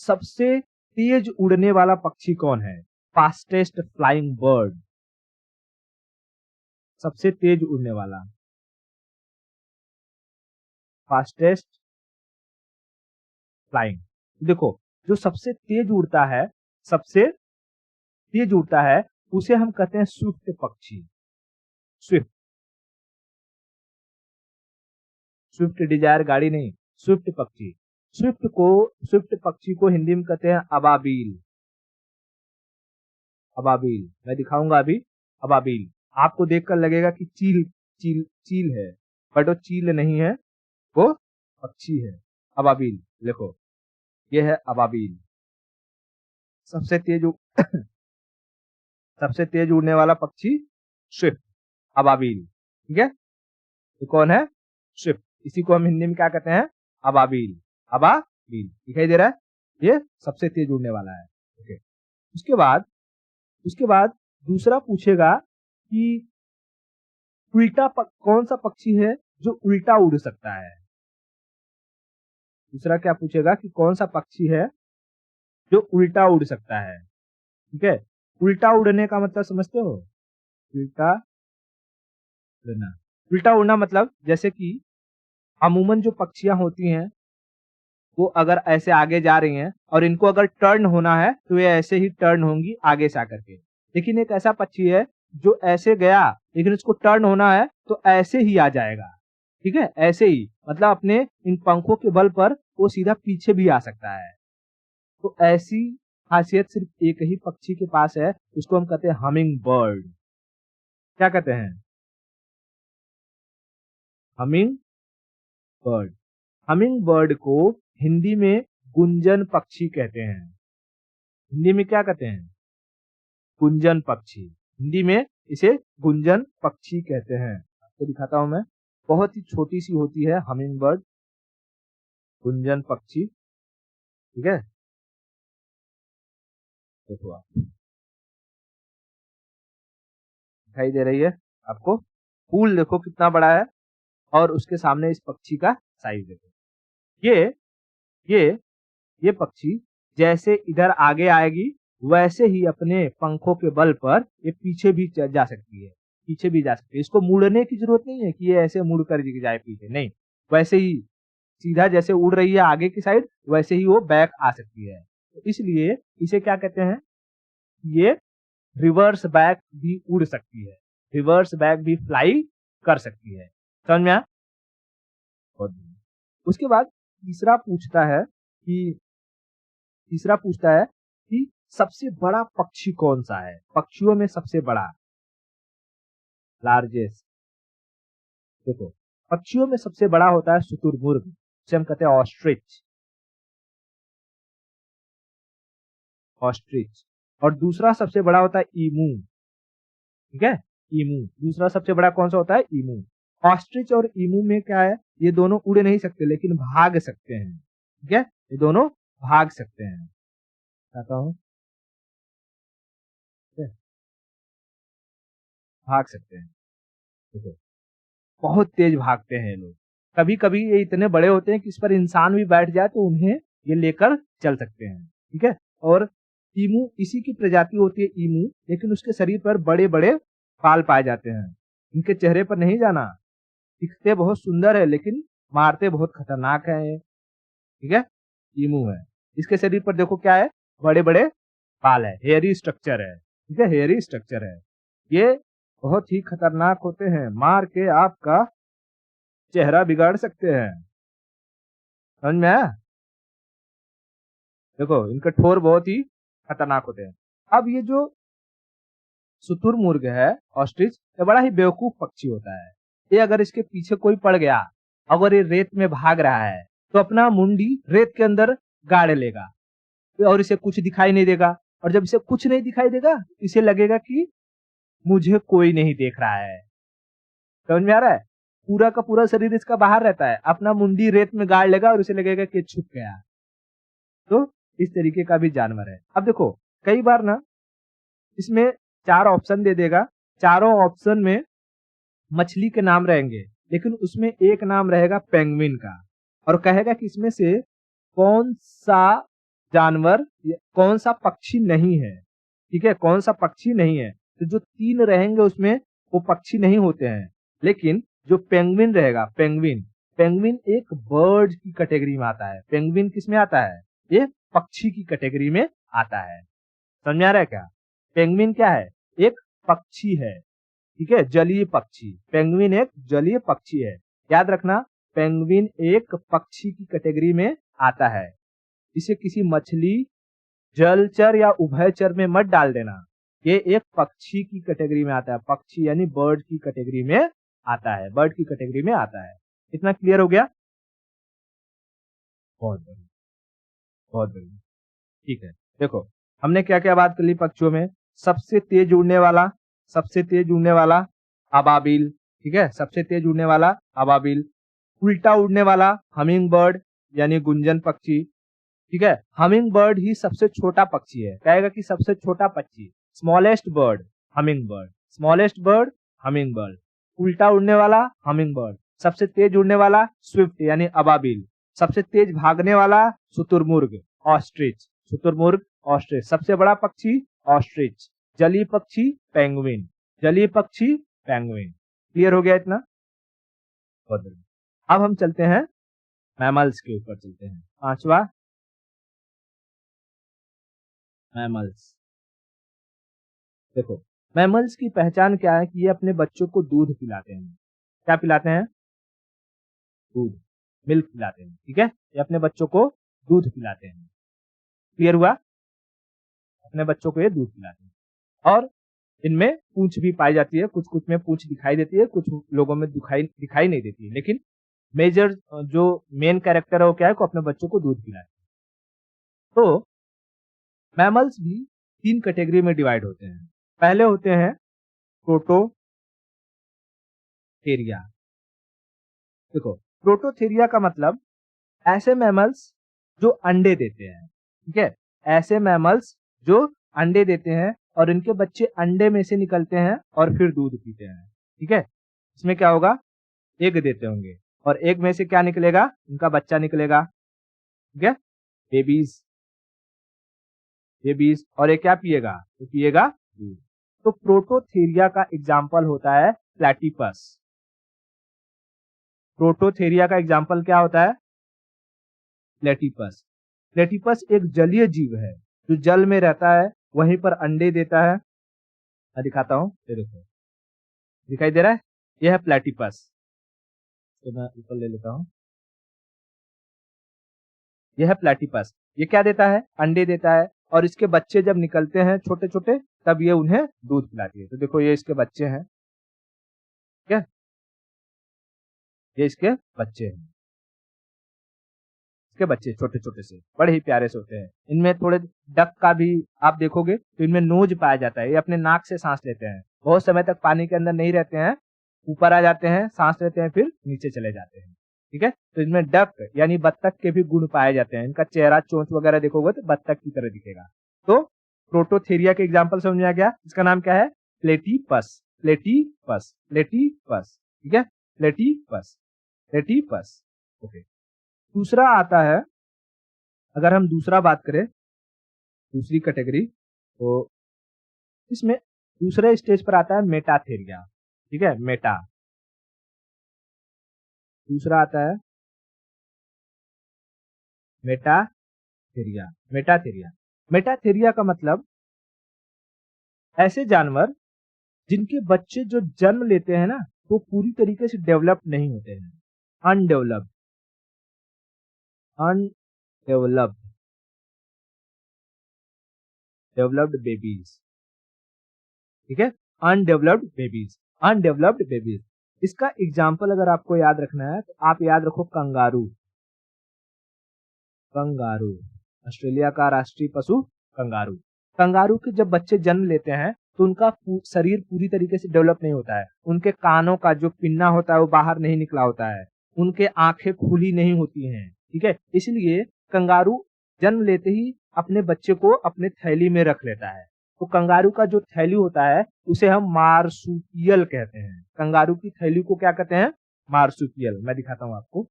सबसे तेज उड़ने वाला पक्षी कौन है? फास्टेस्ट फ्लाइंग बर्ड, सबसे तेज उड़ने वाला, फास्टेस्ट फ्लाइंग। देखो, जो सबसे तेज उड़ता है, सबसे तेज उड़ता है, उसे हम कहते हैं स्विफ्ट पक्षी। स्विफ्ट, स्विफ्ट डिजायर गाड़ी नहीं, स्विफ्ट पक्षी। स्विफ्ट पक्षी को हिंदी में कहते हैं अबाबील। अबाबील मैं दिखाऊंगा अभी। अबाबील आपको देखकर लगेगा कि चील चील चील है, बट वो चील नहीं है, वो पक्षी है। अबाबील देखो, ये है अबाबील, सबसे तेज सबसे तेज उड़ने वाला पक्षी स्विफ्ट, अबाबील। ठीक है, तो कौन है? स्विफ्ट। इसी को हम हिंदी में क्या कहते हैं? अबाबील। अबाबील दिखाई दे रहा है, ये सबसे तेज उड़ने वाला है। ओके। उसके बाद दूसरा पूछेगा कि कौन सा पक्षी है जो उल्टा उड़ सकता है? दूसरा क्या पूछेगा कि कौन सा पक्षी है जो उल्टा उड़ सकता है? ठीक है, उल्टा उड़ने का मतलब समझते हो? उल्टा उड़ना, उल्टा उड़ना मतलब जैसे कि अमूमन जो पक्षियां होती हैं वो अगर ऐसे आगे जा रही हैं और इनको अगर टर्न होना है तो ये ऐसे ही टर्न होंगी आगे से आकर के। लेकिन एक ऐसा पक्षी है जो ऐसे गया लेकिन उसको टर्न होना है तो ऐसे ही आ जाएगा। ठीक है, ऐसे ही मतलब अपने इन पंखों के बल पर वो सीधा पीछे भी आ सकता है। तो ऐसी खासियत सिर्फ एक ही पक्षी के पास है, उसको हम कहते हैं हमिंग बर्ड। क्या कहते हैं? Humming bird. हमिंग बर्ड को हिंदी में गुंजन पक्षी कहते हैं। हिंदी में क्या कहते हैं? गुंजन पक्षी। हिंदी में इसे गुंजन पक्षी कहते हैं। आपको दिखाता हूं मैं, बहुत ही छोटी सी होती है हमिंग बर्ड, गुंजन पक्षी। ठीक है, देखो आप, दिखाई दे रही है आपको? फूल देखो कितना बड़ा है और उसके सामने इस पक्षी का साइज देखो। ये ये ये पक्षी जैसे इधर आगे आएगी वैसे ही अपने पंखों के बल पर ये पीछे भी जा सकती है, पीछे भी जा सकती है। इसको मुड़ने की जरूरत नहीं है कि ये ऐसे मुड़ कर जाए पीछे, नहीं, वैसे ही सीधा जैसे उड़ रही है आगे की साइड वैसे ही वो बैक आ सकती है। तो इसलिए इसे क्या कहते हैं? ये रिवर्स बैक भी उड़ सकती है, रिवर्स बैक भी फ्लाई कर सकती है। समझ में आया? उसके बाद तीसरा पूछता है कि सबसे बड़ा पक्षी कौन सा है? पक्षियों में सबसे बड़ा, लार्जेस्ट। देखो, पक्षियों में सबसे बड़ा होता है शुतुरमुर्ग, जिसे हम कहते हैं ऑस्ट्रिच। ऑस्ट्रिच। और दूसरा सबसे बड़ा होता है ईमू। ठीक है, ईमू दूसरा सबसे बड़ा कौन सा होता है? ईमू। ऑस्ट्रिच और ईमू में क्या है? ये दोनों उड़ नहीं सकते लेकिन भाग सकते हैं। ठीक है, ये दोनों भाग सकते हैं। कहता हूँ, भाग सकते हैं। देखो, बहुत तेज भागते हैं ये लोग। कभी कभी ये इतने बड़े होते हैं कि इस पर इंसान भी बैठ जाए तो उन्हें ये लेकर चल सकते हैं। ठीक है, और ईमू इसी की प्रजाति होती है ईमू, लेकिन उसके शरीर पर बड़े बड़े बाल पाए जाते हैं। इनके चेहरे पर नहीं जाना, दिखते बहुत सुंदर है लेकिन मारते बहुत खतरनाक है ये। ठीक है, ईमू है। इसके शरीर पर देखो क्या है? बड़े बड़े बाल है, हेयरी स्ट्रक्चर है। ठीक है, हेयरी स्ट्रक्चर है। ये बहुत ही खतरनाक होते हैं, मार के आपका चेहरा बिगाड़ सकते हैं। समझ में आया? देखो, इनके ठोर बहुत ही खतरनाक होते हैं। अब ये जो शुतुरमुर्ग है, ऑस्ट्रिच, ये बड़ा ही बेवकूफ पक्षी होता है। ये अगर इसके पीछे कोई पड़ गया, अगर ये रेत में भाग रहा है तो अपना मुंडी रेत के अंदर गाड़ लेगा और इसे कुछ दिखाई नहीं देगा। और जब इसे कुछ नहीं दिखाई देगा इसे लगेगा कि मुझे कोई नहीं देख रहा है। समझ में आ रहा है? पूरा का पूरा शरीर इसका बाहर रहता है, अपना मुंडी रेत में गाड़ लेगा और उसे लगेगा कि छुप गया। तो इस तरीके का भी जानवर है। अब देखो कई बार ना इसमें 4 ऑप्शन दे देगा, चारों ऑप्शन में मछली के नाम रहेंगे, लेकिन उसमें एक नाम रहेगा पेंगुइन का, और कहेगा कि इसमें से कौन सा जानवर, कौन सा पक्षी नहीं है। ठीक है, कौन सा पक्षी नहीं है। तो जो 3 रहेंगे उसमें वो पक्षी नहीं होते हैं, लेकिन जो पेंगुइन रहेगा, पेंगुइन एक बर्ड की कैटेगरी में आता है। पेंगुइन किस में आता है? ये पक्षी की कैटेगरी में आता है। समझ में आ रहा है क्या? पेंगुइन क्या है? एक पक्षी है। ठीक है, जलीय पक्षी। पेंगुइन एक जलीय पक्षी है, याद रखना। पेंगुइन एक पक्षी की कैटेगरी में आता है। इसे किसी मछली, जलचर या उभयचर में मत डाल देना। ये एक पक्षी की कैटेगरी में आता है। पक्षी यानी बर्ड की कैटेगरी में आता है, बर्ड की कैटेगरी में आता है। इतना क्लियर हो गया? बहुत बढ़िया, बहुत बढ़िया। ठीक है, देखो हमने क्या क्या बात कर ली पक्षियों में। सबसे तेज उड़ने वाला, सबसे तेज उड़ने वाला अबाबिल। ठीक है, सबसे तेज उड़ने वाला अबाबिल। उल्टा उड़ने वाला हमिंग बर्ड यानी गुंजन पक्षी। ठीक है, हमिंग बर्ड ही सबसे छोटा पक्षी है। कहेगा कि सबसे छोटा पक्षी, smallest bird humming bird, smallest bird humming bird. उल्टा उड़ने वाला हमिंग बर्ड। सबसे तेज उड़ने वाला स्विफ्ट यानी अबाबिल। सबसे तेज भागने वाला शुतुरमुर्ग ऑस्ट्रिच, शुतुरमुर्ग ऑस्ट्रिच। सबसे बड़ा पक्षी ऑस्ट्रिच। जलीय पक्षी पेंगुइन, जलीय पक्षी पेंगुइन। क्लियर हो गया इतना? बहुत बढ़िया। अब हम चलते हैं मैमल्स के ऊपर चलते हैं। 5वां मैमल्स। देखो मैमल्स की पहचान क्या है कि ये अपने बच्चों को दूध पिलाते हैं। क्या पिलाते हैं? दूध, मिल्क पिलाते हैं। ठीक है, ये अपने बच्चों को दूध पिलाते हैं। क्लियर हुआ? अपने बच्चों को ये दूध पिलाते हैं। और इनमें पूंछ भी पाई जाती है, कुछ कुछ में पूंछ दिखाई देती है, कुछ लोगों में दिखाई नहीं देती है। लेकिन मेजर जो मेन कैरेक्टर है वो क्या है को अपने बच्चों को दूध पिलाते हैं। तो मैमल्स भी 3 कैटेगरी में डिवाइड होते हैं। पहले होते हैं प्रोटोथेरिया। देखो प्रोटोथेरिया का मतलब ऐसे मैमल्स जो अंडे देते हैं। ठीक है, ऐसे मैमल्स जो अंडे देते हैं और इनके बच्चे अंडे में से निकलते हैं और फिर दूध पीते हैं। ठीक है, इसमें क्या होगा? एग देते होंगे और एग में से क्या निकलेगा? उनका बच्चा निकलेगा। ठीक है, बेबीज, बेबीज। और ये क्या पिएगा? तो पिएगा दूध। तो प्रोटोथेरिया का एग्जाम्पल होता है प्लेटिपस। प्रोटोथेरिया का एग्जाम्पल क्या होता है? प्लेटिपस। प्लेटिपस एक जलीय जीव है जो जल में रहता है, वहीं पर अंडे देता है। मैं दिखाता हूँ, ये देखो दिखाई दे रहा है, यह है प्लेटिपस। तो मैं ऊपर ले लेता हूँ, यह है प्लेटिपस। ये क्या देता है? अंडे देता है, और इसके बच्चे जब निकलते हैं छोटे छोटे तब ये उन्हें दूध पिलाती है। तो देखो ये इसके बच्चे हैं। ठीक है, ये इसके बच्चे हैं, इसके बच्चे छोटे छोटे से बड़े ही प्यारे से होते हैं। इनमें थोड़े डक का भी आप देखोगे तो इनमें नोज पाया जाता है। ये अपने नाक से सांस लेते हैं, बहुत समय तक पानी के अंदर नहीं रहते हैं, ऊपर आ जाते हैं, सांस लेते हैं, फिर नीचे चले जाते हैं। ठीक है, तो इनमें डक यानी बत्तख के भी गुण पाए जाते हैं। इनका चेहरा, चोंच वगैरह देखोगे तो बत्तख की तरह दिखेगा। तो प्रोटोथेरिया के एग्जाम्पल समझ में आ गया। इसका नाम क्या है? Platypus, platypus, platypus. ठीक है, प्लेटिपस, प्लेटिपस। ओके, दूसरा आता है, अगर हम दूसरा बात करें, दूसरी कैटेगरी, तो इसमें दूसरे स्टेज पर आता है मेटाथेरिया। ठीक है, मेटा। दूसरा आता है मेटाथेरिया, मेटाथेरिया। मेटाथेरिया का मतलब ऐसे जानवर जिनके बच्चे जो जन्म लेते हैं ना, वो पूरी तरीके से डेवलप्ड नहीं होते हैं, अनडेवलप्ड, अनडेवलप्ड, डेवलप्ड बेबीज। ठीक है, अनडेवलप्ड बेबीज, अनडेवलप्ड बेबीज। इसका एग्जाम्पल अगर आपको याद रखना है तो आप याद रखो कंगारू। कंगारू, ऑस्ट्रेलिया का राष्ट्रीय पशु कंगारू। कंगारू के जब बच्चे जन्म लेते हैं तो उनका शरीर पूरी तरीके से डेवलप नहीं होता है। उनके कानों का जो पिन्ना होता है वो बाहर नहीं निकला होता है, उनके आंखें खुली नहीं होती हैं। ठीक है, इसलिए कंगारू जन्म लेते ही अपने बच्चे को अपने थैली में रख लेता है। तो कंगारू का जो थैली होता है उसे हम मार्सुपियल कहते हैं। कंगारू की थैली को क्या कहते हैं? मार्सुपियल। मैं दिखाता हूँ आपको,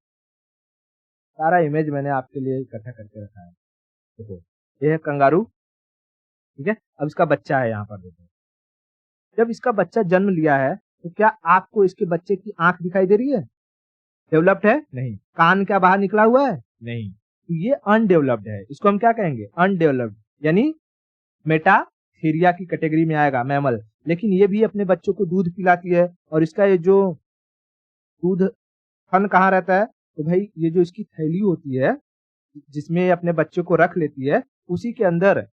सारा इमेज मैंने आपके लिए इकट्ठा करके रखा है। देखो, ये है कंगारू, ठीक है। अब इसका बच्चा है, यहाँ पर देखो। जब इसका बच्चा जन्म लिया है तो क्या आपको इसके बच्चे की आंख दिखाई दे रही है? डेवलप्ड है? नहीं। कान क्या बाहर निकला हुआ है? नहीं। तो ये अनडेवलप्ड है। इसको हम क्या कहेंगे? अनडेवलप्ड, यानी मेटाथेरिया की कैटेगरी में आएगा, मैमल। लेकिन ये भी अपने बच्चों को दूध पिलाती है, और इसका ये जो दूध थन कहाँ रहता है? तो भाई ये जो इसकी थैली होती है जिसमें ये अपने बच्चे को रख लेती है, उसी के अंदर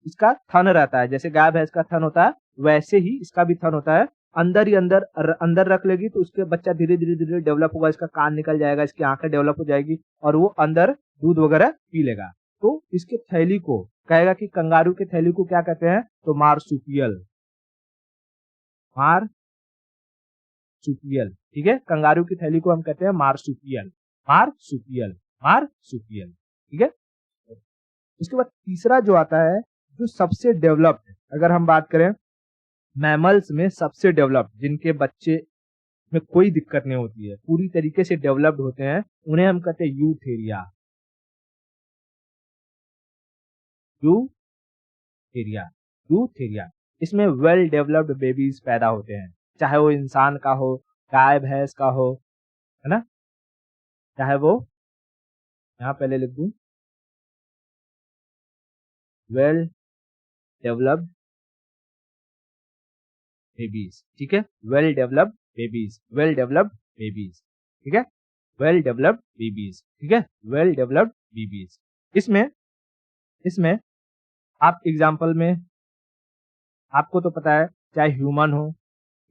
इसका थन रहता है। जैसे गाय भैंस का थन होता है वैसे ही इसका भी थन होता है। अंदर ही अंदर रख लेगी तो उसके बच्चा धीरे धीरे धीरे डेवलप होगा, इसका कान निकल जाएगा, इसकी आंखें डेवलप हो जाएगी और वो अंदर दूध वगैरह पी लेगा। तो इसके थैली को कहेगा कि कंगारू के थैली को क्या कहते हैं? तो मार्सुपियल। मार्सुपियल, ठीक है। कंगारू की थैली को हम कहते हैं मार्सुपियल। मार्सुपियल, मार्सुपियल, ठीक है। उसके बाद तीसरा जो आता है, जो सबसे डेवलप्ड, अगर हम बात करें मैमल्स में सबसे डेवलप्ड, जिनके बच्चे में कोई दिक्कत नहीं होती है, पूरी तरीके से डेवलप्ड होते हैं, उन्हें हम कहते हैं यूथेरिया। Eutheria, Eutheria. इसमें वेल डेवलप्ड बेबीज पैदा होते हैं, चाहे वो इंसान का हो, गाय भैंस का हो, है ना, चाहे वो, यहाँ पहले लिख दूं, वेल डेवलप्ड बेबीज, ठीक है। Well developed babies, well developed babies, ठीक है। वेल डेवलप्ड बेबीज, ठीक है। Well developed babies. इसमें इसमें आप एग्जांपल में, आपको तो पता है, चाहे ह्यूमन हो,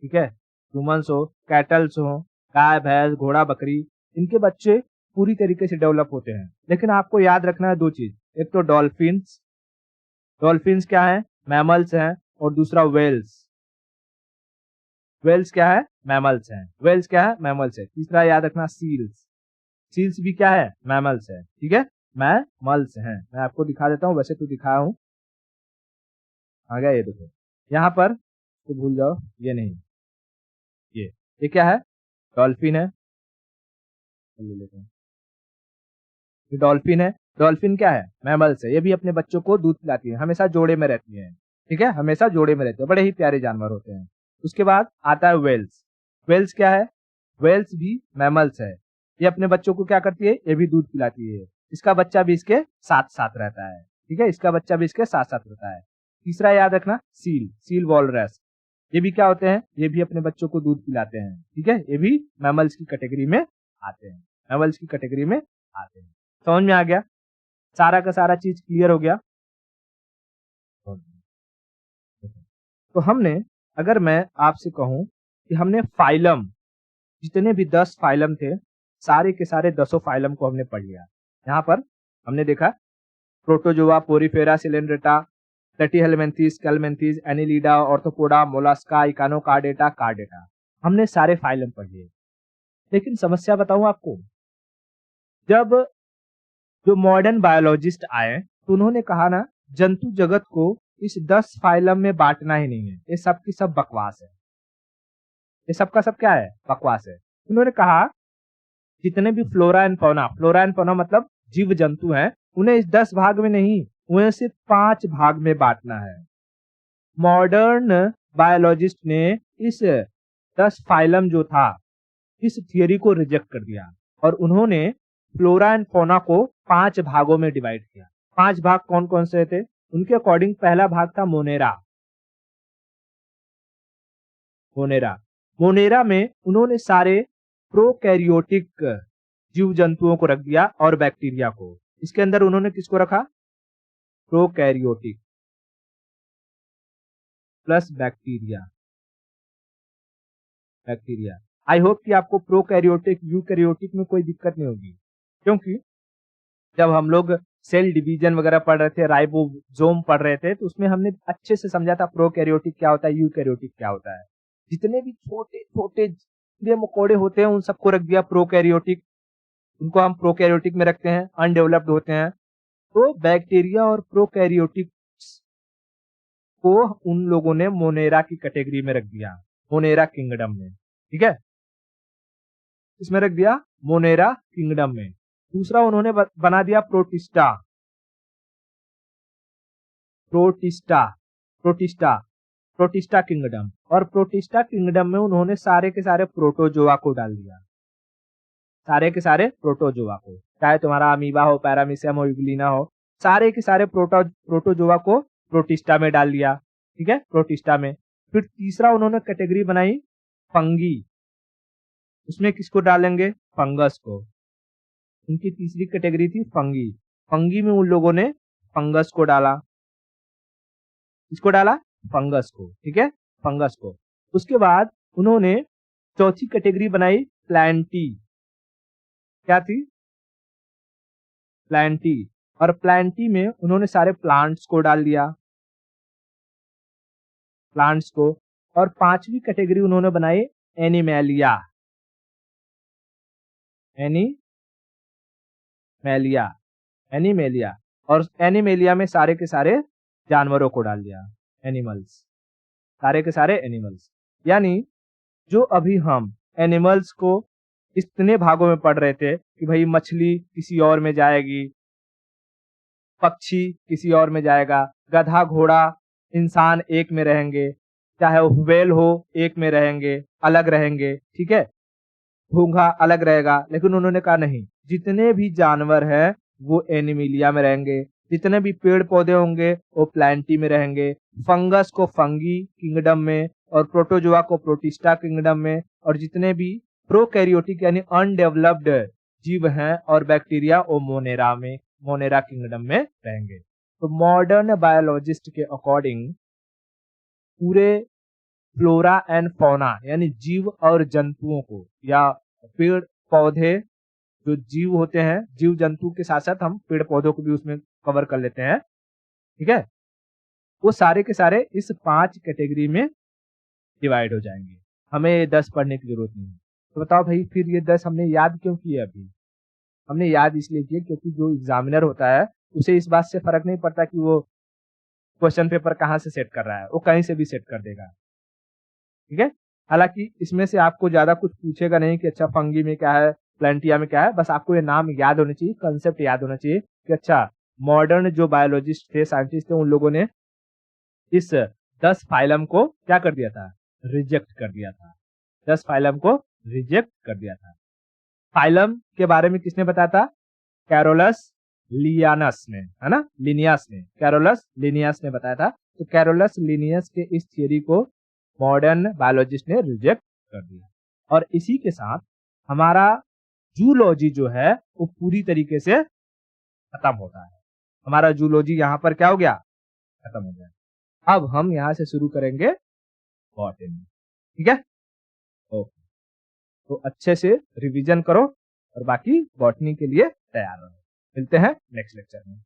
ठीक है, ह्यूमंस हो, कैटल्स हो, गाय भैंस घोड़ा बकरी, इनके बच्चे पूरी तरीके से डेवलप होते हैं। लेकिन आपको याद रखना है दो चीज, एक तो डॉल्फिन्स, डॉल्फिन्स क्या है? मैमल्स हैं, और दूसरा वेल्स, वेल्स क्या है? मैमल्स हैं। वेल्स क्या है? मैमल्स है। तीसरा याद रखना सील्स, सील्स भी क्या है? मैमल्स है, ठीक है, मैमल्स हैं। मैं आपको दिखा देता हूँ, वैसे तो दिखाया हूँ, आ गया, ये देखो यहाँ पर, तो भूल जाओ, ये नहीं, ये क्या है? डॉल्फिन है, ले लेते हैं, ये डॉल्फिन है। डॉल्फिन क्या है? मैमल्स है। ये भी अपने बच्चों को दूध पिलाती है, हमेशा जोड़े में रहती है, ठीक है, हमेशा जोड़े में रहते हैं, बड़े ही प्यारे जानवर होते हैं। उसके बाद आता है वेल्स। वेल्स क्या है? वेल्स भी मैमल्स है। ये अपने बच्चों को क्या करती है? ये भी दूध पिलाती है। इसका बच्चा भी इसके साथ साथ रहता है, ठीक है, इसका बच्चा भी इसके साथ साथ रहता है। तीसरा याद रखना, सील, सील वॉलरस, ये भी क्या होते हैं? ये भी अपने बच्चों को दूध पिलाते हैं, ठीक है, ये भी मैमल्स की कैटेगरी में आते हैं, मैमल्स की कैटेगरी में आते हैं। समझ में आ गया? सारा का सारा चीज क्लियर हो गया? तो हमने, अगर मैं आपसे कहूं कि हमने फाइलम, जितने भी 10 फाइलम थे, सारे के सारे 10 फाइलम को हमने पढ़ लिया। यहाँ पर हमने देखा protozoa, porifera, coelenterata, platyhelminthes, aschelminthes, annelida, arthropoda, mollusca, echinodermata, chordata, हमने सारे फाइलम पढ़ लिए। लेकिन समस्या बताऊं आपको, जब जो मॉडर्न बायोलॉजिस्ट आए तो उन्होंने कहा ना, जंतु जगत को इस 10 फाइलम में बांटना ही नहीं है, ये सब की सब बकवास है, ये सब का सब क्या है? बकवास है। उन्होंने कहा जितने भी flora and fauna, flora and fauna मतलब जीव जंतु हैं, उन्हें इस 10 भाग में नहीं, उन्हें सिर्फ 5 भाग में बांटना है। मॉडर्न बायोलॉजिस्ट ने इस 10 फाइलम जो था, इस थियरी को रिजेक्ट कर दिया, और उन्होंने फ्लोरा एंड फौना को 5 भागों में डिवाइड किया। 5 भाग कौन कौन से थे? उनके अकॉर्डिंग पहला भाग था मोनेरा। मोनेरा, मोनेरा में उन्होंने सारे प्रोकैरियोटिक जीव जंतुओं को रख दिया और बैक्टीरिया को। इसके अंदर उन्होंने किसको रखा? Prokaryotic plus bacteria, bacteria. I hope कि आपको प्रोकैरियोटिक यूकैरियोटिक में कोई दिक्कत नहीं होगी, क्योंकि जब हम लोग सेल डिवीजन वगैरह पढ़ रहे थे, राइबोसोम पढ़ रहे थे, तो उसमें हमने अच्छे से समझा था प्रोकैरियोटिक क्या होता है, यूकैरियोटिक क्या होता है। जितने भी छोटे छोटे कीड़े मकोड़े होते हैं उन सबको रख दिया प्रोकैरियोटिक, उनको हम प्रोकैरियोटिक में रखते हैं, अनडेवलप्ड होते हैं। तो बैक्टीरिया और प्रोकैरियोटिक्स को उन लोगों ने मोनेरा की कैटेगरी में रख दिया, मोनेरा किंगडम में। ठीक है, इसमें रख दिया मोनेरा किंगडम में। दूसरा उन्होंने बना दिया protista, protista protista protista kingdom. और प्रोटिस्टा किंगडम में उन्होंने सारे के सारे प्रोटोजोआ को डाल दिया, सारे के सारे प्रोटोजोआ को, चाहे तुम्हारा अमीबा हो, पैरामीशियम हो, यूग्लिना हो, सारे के सारे प्रोटोजोआ को प्रोटिस्टा में डाल दिया। ठीक है, प्रोटिस्टा में। फिर तीसरा उन्होंने कैटेगरी बनाई फंगी, उसमें किसको डालेंगे? फंगस को। उनकी तीसरी कैटेगरी थी फंगी। फंगी में उन लोगों ने फंगस को डाला, इसको डाला फंगस को। ठीक है, फंगस को। उसके बाद उन्होंने चौथी कैटेगरी बनाई प्लांटी। क्या थी? प्लांटी। और प्लांटी में उन्होंने सारे प्लांट्स को डाल दिया, प्लांट्स को। और पांचवी कैटेगरी उन्होंने बनाई एनिमेलिया, एनिमेलिया, एनिमेलिया। और एनिमेलिया में सारे के सारे जानवरों को डाल दिया, एनिमल्स, सारे के सारे एनिमल्स। यानी जो अभी हम एनिमल्स को इतने भागों में पढ़ रहे थे कि भाई मछली किसी और में जाएगी, पक्षी किसी और में जाएगा, गधा घोड़ा इंसान एक में रहेंगे, चाहे वो व्हेल हो एक में रहेंगे, अलग रहेंगे। ठीक है, घोंघा अलग रहेगा। लेकिन उन्होंने कहा नहीं, जितने भी जानवर हैं वो एनिमिलिया में रहेंगे, जितने भी पेड़ पौधे होंगे वो प्लांटी में रहेंगे, फंगस को फंगी किंगडम में, और प्रोटोजोआ को प्रोटिस्टा किंगडम में, और जितने भी प्रोकैरियोटिक यानी अनडेवलप्ड जीव हैं और बैक्टीरिया वो मोनेरा में, मोनेरा किंगडम में रहेंगे। तो मॉडर्न बायोलॉजिस्ट के अकॉर्डिंग पूरे फ्लोरा एंड फौना यानी जीव और जंतुओं को, या पेड़ पौधे जो जीव होते हैं, जीव जंतु के साथ साथ हम पेड़ पौधों को भी उसमें कवर कर लेते हैं। ठीक है, वो सारे के सारे इस 5 कैटेगरी में डिवाइड हो जाएंगे। हमें ये 10 पढ़ने की जरूरत नहीं है। तो बताओ भाई, फिर ये 10 हमने याद क्यों किए? अभी हमने याद इसलिए किए क्योंकि जो एग्जामिनर होता है उसे इस बात से फर्क नहीं पड़ता कि वो क्वेश्चन पेपर कहाँ से सेट कर रहा है, वो कहीं से भी सेट कर देगा। ठीक है, हालांकि इसमें से आपको ज्यादा कुछ पूछेगा नहीं कि अच्छा फंगी में क्या है, प्लांटिया में क्या है। बस आपको ये नाम याद होने चाहिए, कंसेप्ट याद होना चाहिए कि अच्छा मॉडर्न जो बायोलॉजिस्ट थे, साइंटिस्ट थे, उन लोगों ने इस 10 फाइलम को क्या कर दिया था? रिजेक्ट कर दिया था। 10 फाइलम को रिजेक्ट कर दिया था। फाइलम के बारे में किसने बताया था? कैरोलस लिनियस ने, है ना, लिनियस ने, कैरोलस लिनियस ने बताया था। तो कैरोलस लिनियस के इस थियरी को मॉडर्न बायोलॉजिस्ट ने रिजेक्ट कर दिया। और इसी के साथ हमारा जूलॉजी जो है वो पूरी तरीके से खत्म होता है। हमारा जूलॉजी यहाँ पर क्या हो गया? खत्म हो गया। अब हम यहाँ से शुरू करेंगे बॉटनी। ठीक है, ओके। तो अच्छे से रिवीजन करो और बाकी बॉटनी के लिए तैयार रहो। मिलते हैं नेक्स्ट लेक्चर में।